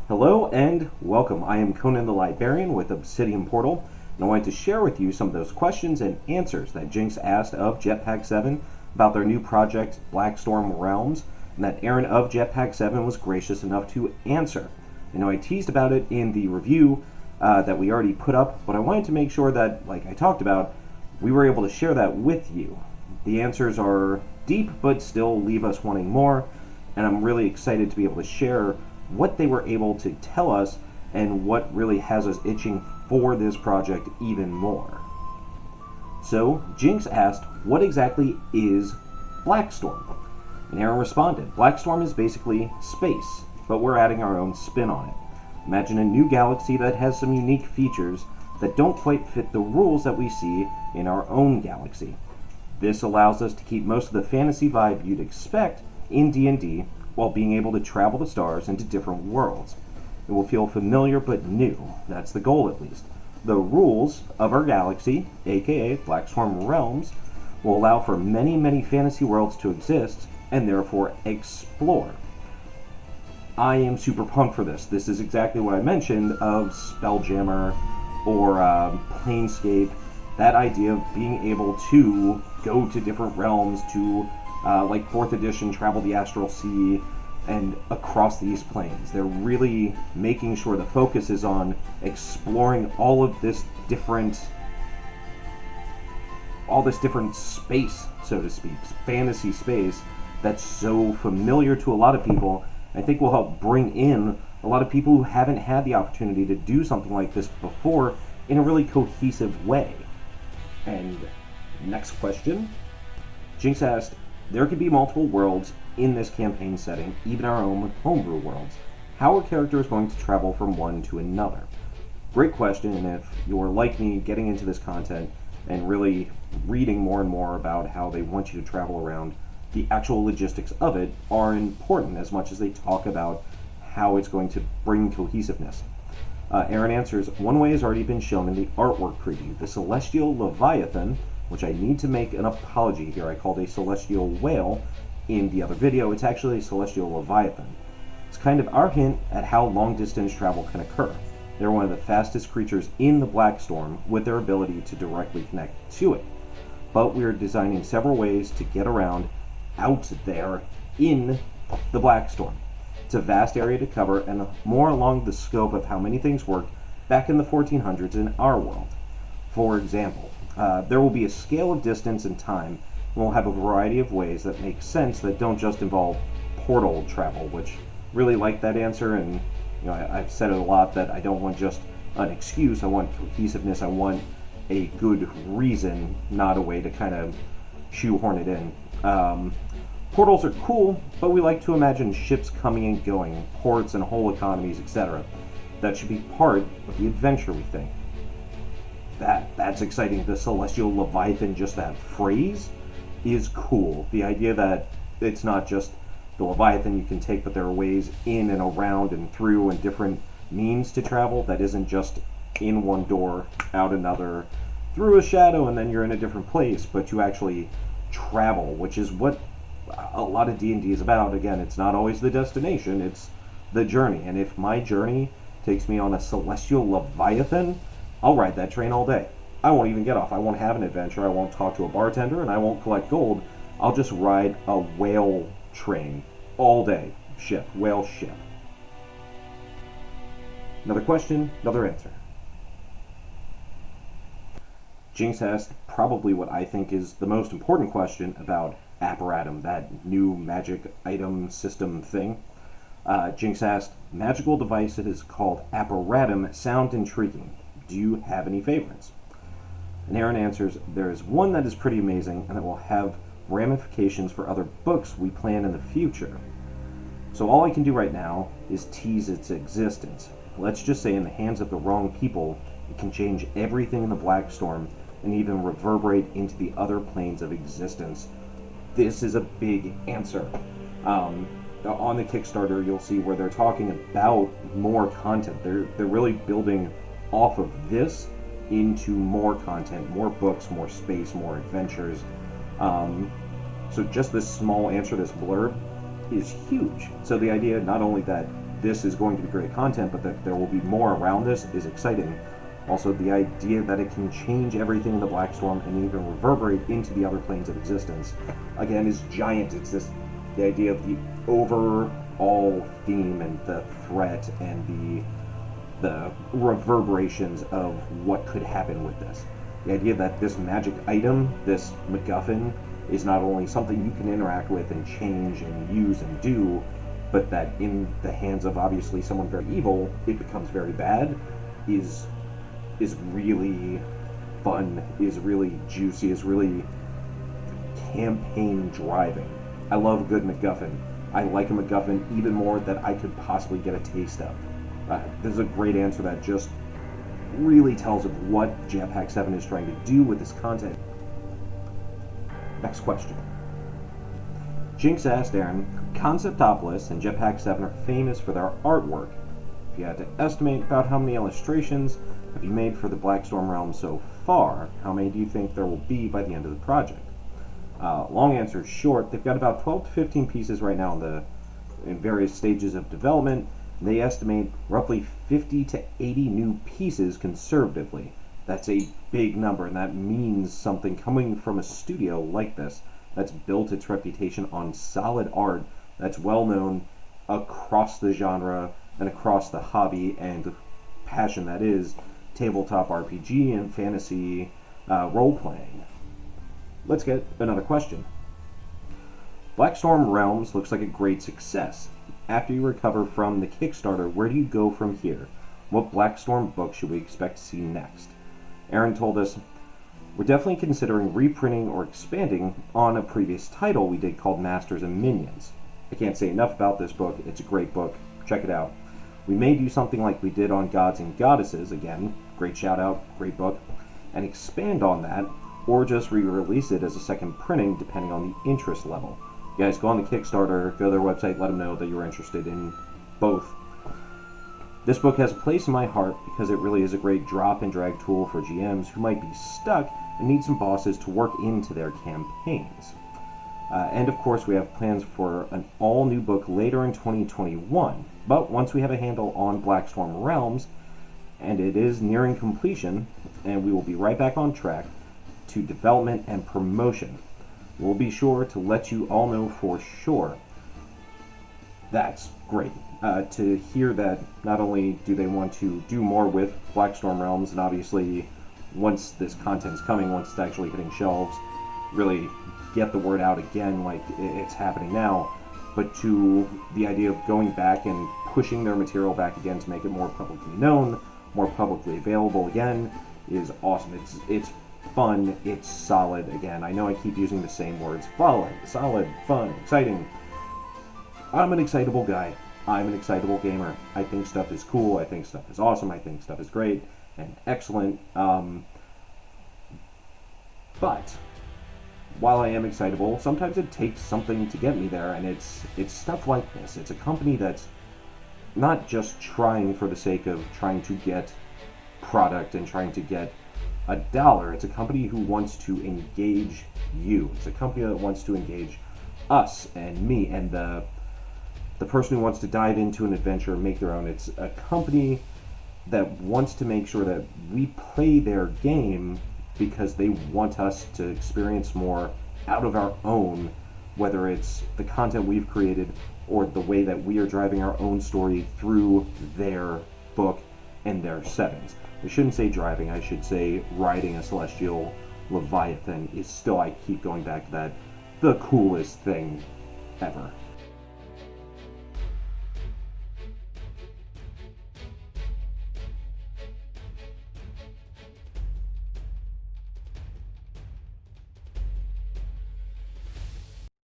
Hello and welcome. I am Conan the Librarian with Obsidian Portal, and I wanted to share with you some of those questions and answers that Jinx asked of Jetpack 7 about their new project, Blackstorm Realms, and that Aaron of Jetpack 7 was gracious enough to answer. I know I teased about it in the review that we already put up, but I wanted to make sure that, like I talked about, we were able to share that with you. The answers are deep, but still leave us wanting more, and I'm really excited to be able to share what they were able to tell us and what really has us itching for this project even more. So, Jinx asked, what exactly is Blackstorm? And Aaron responded, Blackstorm is basically space, but we're adding our own spin on it. Imagine a new galaxy that has some unique features that don't quite fit the rules that we see in our own galaxy. This allows us to keep most of the fantasy vibe you'd expect in D&D while being able to travel the stars into different worlds. It will feel familiar but new. That's the goal, at least. The rules of our galaxy, aka Blackstorm Realms, will allow for many, many fantasy worlds to exist and therefore explore. I am super pumped for this. This is exactly what I mentioned of Spelljammer or Planescape. That idea of being able to go to different realms, to like 4th edition, travel the Astral Sea, and across these planes. They're really making sure the focus is on exploring all this different space, so to speak, fantasy space that's so familiar to a lot of people. I think will help bring in a lot of people who haven't had the opportunity to do something like this before in a really cohesive way. And next question, Jinx asked, there could be multiple worlds in this campaign setting, even our own homebrew worlds. How are characters going to travel from one to another? Great question, and if you're like me, getting into this content and really reading more and more about how they want you to travel around, the actual logistics of it are important as much as they talk about how it's going to bring cohesiveness. Aaron answers, one way has already been shown in the artwork preview. The Celestial Leviathan, which I need to make an apology here, I called a Celestial Whale in the other video. It's actually a Celestial Leviathan. It's kind of our hint at how long-distance travel can occur. They're one of the fastest creatures in the Blackstorm with their ability to directly connect to it. But we're designing several ways to get around out there in the Blackstorm. It's a vast area to cover and more along the scope of how many things worked back in the 1400s in our world. For example, there will be a scale of distance and time, and we'll have a variety of ways that make sense that don't just involve portal travel, which really like that answer, and I've said it a lot that I don't want just an excuse, I want cohesiveness, I want a good reason, not a way to kind of shoehorn it in. Portals are cool, but we like to imagine ships coming and going, ports and whole economies, etc. That should be part of the adventure, we think. That's exciting. The Celestial Leviathan, just that phrase, is cool. The idea that it's not just the Leviathan you can take, but there are ways in and around and through and different means to travel that isn't just in one door, out another, through a shadow, and then you're in a different place, but you actually travel, which is what a lot of D&D is about. Again, it's not always the destination, it's the journey. And if my journey takes me on a Celestial Leviathan, I'll ride that train all day. I won't even get off. I won't have an adventure. I won't talk to a bartender, and I won't collect gold. I'll just ride a whale train all day. Whale ship. Another question, another answer. Jinx asked probably what I think is the most important question about Apparatum, that new magic item system thing. Jinx asked, magical devices called Apparatum sound intriguing. Do you have any favorites? And Aaron answers, there is one that is pretty amazing and that will have ramifications for other books we plan in the future. So all I can do right now is tease its existence. Let's just say in the hands of the wrong people, it can change everything in the Blackstorm and even reverberate into the other planes of existence. This is a big answer. On the Kickstarter, you'll see where they're talking about more content. They're really building off of this into more content, more books, more space, more adventures. So just this small answer, this blurb, is huge. So the idea not only that this is going to be great content, but that there will be more around this is exciting. Also, the idea that it can change everything in the Blackstorm and even reverberate into the other planes of existence, again, is giant. It's the idea of the overall theme and the threat and the reverberations of what could happen with this. The idea that this magic item, this MacGuffin, is not only something you can interact with and change and use and do, but that in the hands of obviously someone very evil, it becomes very bad, is really fun, is really juicy, is really campaign driving. I love a good MacGuffin. I like a MacGuffin even more that I could possibly get a taste of. This is a great answer that just really tells of what Jetpack 7 is trying to do with this content. Next question. Jinx asked Aaron, Conceptopolis and Jetpack 7 are famous for their artwork. If you had to estimate about how many illustrations have you made for the Blackstorm Realms so far, how many do you think there will be by the end of the project? Long answer short, they've got about 12 to 15 pieces right now in various stages of development. They estimate roughly 50 to 80 new pieces conservatively. That's a big number, and that means something coming from a studio like this that's built its reputation on solid art that's well known across the genre and across the hobby and passion that is tabletop RPG and fantasy role-playing. Let's get another question. Blackstorm Realms looks like a great success. After you recover from the Kickstarter, where do you go from here? What Blackstorm book should we expect to see next? Aaron told us, we're definitely considering reprinting or expanding on a previous title we did called Masters and Minions. I can't say enough about this book. It's a great book. Check it out. We may do something like we did on Gods and Goddesses, again, great shout out, great book, and expand on that, or just re-release it as a second printing depending on the interest level. You guys go on the Kickstarter, go to their website, let them know that you're interested in both. This book has a place in my heart because it really is a great drop and drag tool for GMs who might be stuck and need some bosses to work into their campaigns. And of course we have plans for an all-new book later in 2021, but once we have a handle on Blackstorm Realms, and it is nearing completion, and we will be right back on track to development and promotion. We'll be sure to let you all know for sure. That's great. To hear that not only do they want to do more with Blackstorm Realms, and obviously once this content is coming, once it's actually hitting shelves, really get the word out again like it's happening now, but to the idea of going back and pushing their material back again to make it more publicly known, more publicly available again, is awesome. It's fun, it's solid. Again, I know I keep using the same words. Solid, fun, exciting. I'm an excitable guy. I'm an excitable gamer. I think stuff is cool. I think stuff is awesome. I think stuff is great and excellent. But while I am excitable, sometimes it takes something to get me there, and it's stuff like this. It's a company that's not just trying for the sake of trying to get product and trying to get $1. It's a company who wants to engage you. It's a company that wants to engage us and me and the person who wants to dive into an adventure and make their own. It's a company that wants to make sure that we play their game because they want us to experience more out of our own, whether it's the content we've created or the way that we are driving our own story through their book and their settings. I shouldn't say driving, I should say riding a celestial leviathan is still, I keep going back to that, the coolest thing ever.